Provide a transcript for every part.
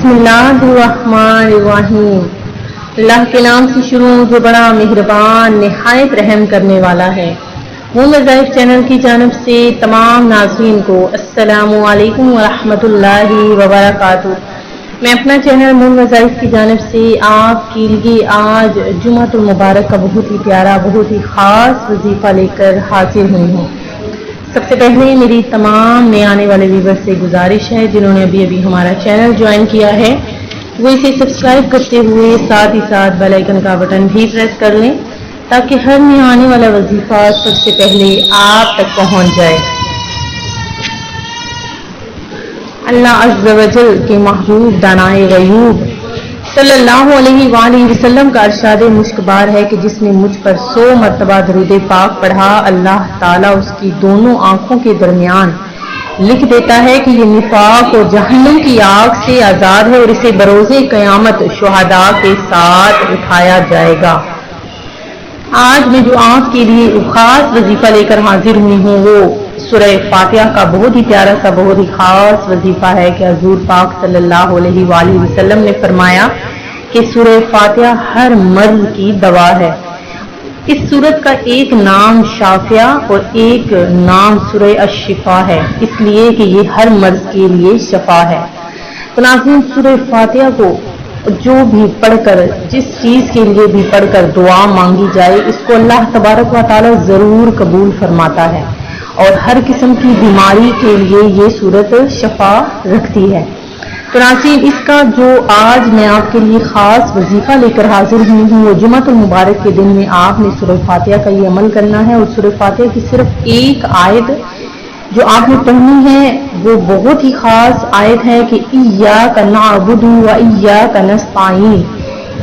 बिस्मिल्लाहिर्रहमानिर्रहीम। अल्लाह के नाम से शुरू जो बड़ा मेहरबान निहायत रहम करने वाला है। मून वज़ाइफ चैनल की जानब से तमाम नाज़रीन को अस्सलामु अलैकुम व रहमतुल्लाहि व बरकातुहू। मैं अपना चैनल मून वज़ाइफ की जानब से आपके लिए आज जुम्मतुल मुबारक का बहुत ही प्यारा बहुत ही ख़ास वजीफ़ा लेकर हाजिर हुई हूँ। सबसे पहले मेरी तमाम नए आने वाले व्यूअर्स से गुजारिश है जिन्होंने अभी हमारा चैनल ज्वाइन किया है वो इसे सब्सक्राइब करते हुए साथ ही साथ बेल आइकन का बटन भी प्रेस कर लें ताकि हर नया आने वाला वजीफा सबसे पहले आप तक पहुंच जाए। अल्लाह अज़्ज़ व जल के महबूब दानाए गयूब सल्लल्लाहु अलैहि वसल्लम का इरशाद मुश्कबार है कि जिसने मुझ पर 100 मरतबा दरूद पाक पढ़ा अल्लाह ताला उसकी दोनों आंखों के दरमियान लिख देता है कि ये निफाक और जहन्नम की आग से आज़ाद है और इसे बरोज़े क़यामत शुहदा के साथ उठाया जाएगा। आज मैं जो आपके लिए खास वजीफा लेकर हाजिर हुई हूँ वो सूरह फातिहा का बहुत ही प्यारा सा बहुत ही खास वजीफा है कि हुज़ूर पाक सल्लल्लाहु अलैहि वसल्लम ने फरमाया कि सूरह फातिहा हर मर्ज की दवा है। इस सूरत का एक नाम शाफिया और एक नाम सूरह अश-शिफा है इसलिए कि ये हर मर्ज के लिए शफा है। तो नाज़रीन सूरह फातिहा को जो भी पढ़कर जिस चीज़ के लिए भी पढ़कर दुआ मांगी जाए इसको अल्लाह तबारक व तआला ज़रूर कबूल फरमाता है और हर किस्म की बीमारी के लिए ये सूरत शफा रखती है। तो नाज़रीन इसका जो आज मैं आपके लिए ख़ास वजीफ़ा लेकर हाजिर हुई हूँ वो जुम्मतुल मुबारक के दिन में आपने सूरह फातिहा का ये अमल करना है और सूरह फातिहा की सिर्फ एक आयत जो आपने पढ़नी है वो बहुत ही ख़ास आयत है कि इय्याका नअबुदु व इय्याका नस्तईन,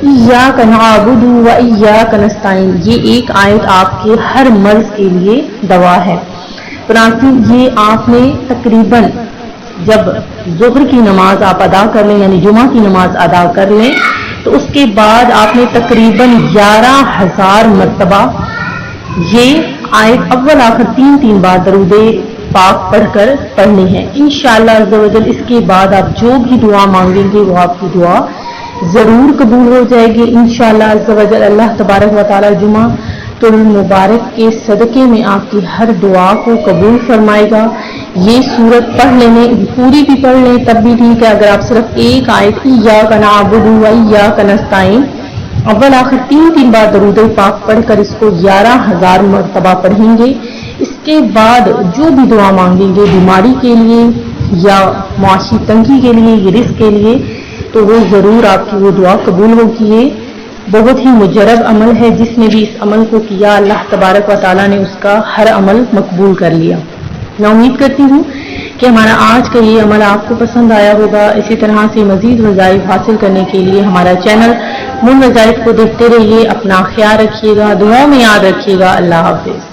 इय्याका नअबुदु व इय्याका नस्तईन। ये एक आयत आपके हर मर्ज के लिए दवा है। तो नाज़रीन ये आपने तकरीबन जब ज़ुहर की नमाज आप अदा कर लें यानी जुमा की नमाज अदा कर लें तो उसके बाद आपने तकरीबन 11,000 मरतबा ये आयत अव्वल आखिर 3 बार दरूदे पाक पढ़कर पढ़नी है। इंशाअल्लाह अज़्ज़ व जल इसके बाद आप जो भी दुआ मांगेंगे वो आपकी दुआ ज़रूर कबूल हो जाएगी इंशाअल्लाह अज़्ज़ व जल। अल्लाह तबारक व तआला जुमा मुबारक के सदके में आपकी हर दुआ को कबूल फरमाएगा। ये सूरत पढ़ लेने पूरी भी पढ़ लें तब भी ठीक है। अगर आप सिर्फ एक आयत इय्याका नअबुदु व इय्याका नस्तईन अव्वल आखिर 3 बार दरूद पाक पढ़कर इसको 11,000 मरतबा पढ़ेंगे इसके बाद जो भी दुआ मांगेंगे बीमारी के लिए या माशी तंगी के लिए या रिस्क के लिए तो वो ज़रूर आपकी वो दुआ कबूल होगी। ये बहुत ही मुजरब अमल है जिसने भी इस अमल को किया अल्लाह तबारक व तआला ने उसका हर अमल मकबूल कर लिया। मैं उम्मीद करती हूँ कि हमारा आज का ये अमल आपको पसंद आया होगा। इसी तरह से मज़ीद वज़ाइफ हासिल करने के लिए हमारा चैनल मून वज़ाइफ को देखते रहिए। अपना ख्याल रखिएगा, दुआ में याद रखिएगा। अल्लाह हाफ़िज़।